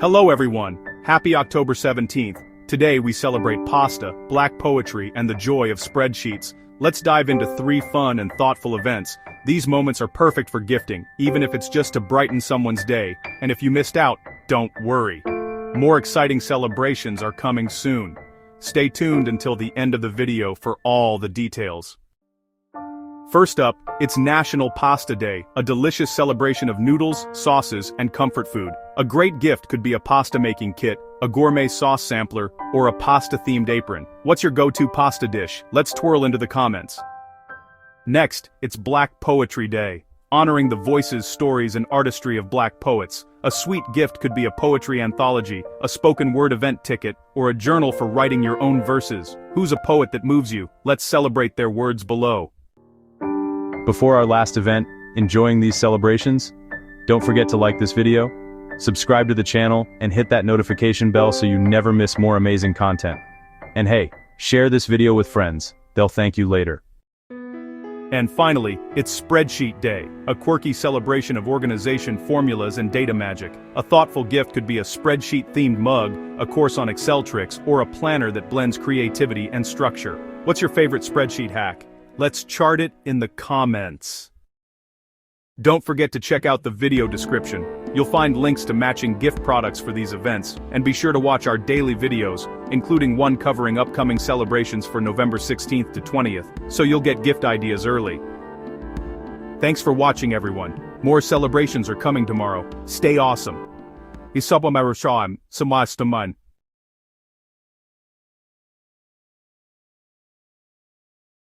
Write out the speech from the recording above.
Hello everyone, happy October 17th. Today we celebrate pasta, black poetry, and the joy of spreadsheets. Let's dive into 3 fun and thoughtful events. These moments are perfect for gifting, even if it's just to brighten someone's day. And if you missed out, don't worry. More exciting celebrations are coming soon. Stay tuned until the end of the video for all the details. First up, it's National Pasta Day, a delicious celebration of noodles, sauces, and comfort food. A great gift could be a pasta-making kit, a gourmet sauce sampler, or a pasta-themed apron. What's your go-to pasta dish? Let's twirl into the comments. Next, it's Black Poetry Day, honoring the voices, stories, and artistry of Black poets. A sweet gift could be a poetry anthology, a spoken word event ticket, or a journal for writing your own verses. Who's a poet that moves you? Let's celebrate their words below. Before our last event, enjoying these celebrations? Don't forget to like this video, subscribe to the channel, and hit that notification bell so you never miss more amazing content. And hey, share this video with friends, they'll thank you later. And finally, it's Spreadsheet Day, a quirky celebration of organization formulas and data magic. A thoughtful gift could be a spreadsheet-themed mug, a course on Excel tricks, or a planner that blends creativity and structure. What's your favorite spreadsheet hack? Let's chart it in the comments. Don't forget to check out the video description. You'll find links to matching gift products for these events, and be sure to watch our daily videos, including one covering upcoming celebrations for November 16th to 20th, so you'll get gift ideas early. Thanks for watching everyone. More celebrations are coming tomorrow. Stay awesome. Isabamarusham, Samastaman.